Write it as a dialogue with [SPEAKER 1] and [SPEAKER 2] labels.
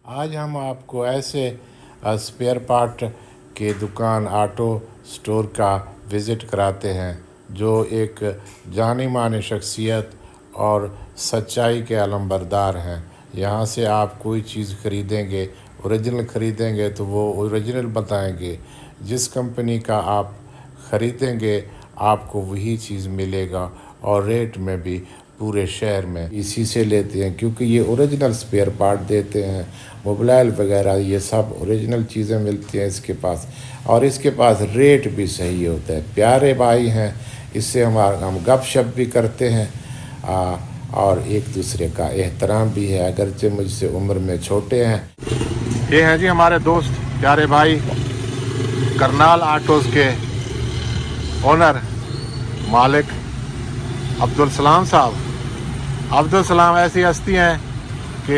[SPEAKER 1] आज हम आपको ऐसे स्पेयर पार्ट के दुकान ऑटो स्टोर का विज़िट कराते हैं जो एक जानी मानी शख्सियत और सच्चाई के अलंबरदार हैं। यहाँ से आप कोई चीज़ ख़रीदेंगे, ओरिजिनल ख़रीदेंगे तो वो ओरिजिनल बताएंगे। जिस कंपनी का आप ख़रीदेंगे आपको वही चीज़ मिलेगा और रेट में भी पूरे शहर में इसी से लेते हैं, क्योंकि ये ओरिजिनल स्पेयर पार्ट देते हैं। मोबाइल वगैरह ये सब ओरिजिनल चीज़ें मिलती हैं इसके पास, और इसके पास रेट भी सही होता है। प्यारे भाई हैं, इससे हम गपशप भी करते हैं और एक दूसरे का एहतराम भी है, अगरचे मुझसे उम्र में छोटे हैं। ये हैं जी हमारे दोस्त प्यारे भाई करनाल ऑटोज़ के ओनर मालिक अब्दुल सलाम साहब। अब्दुल सलाम ऐसी हस्ती हैं कि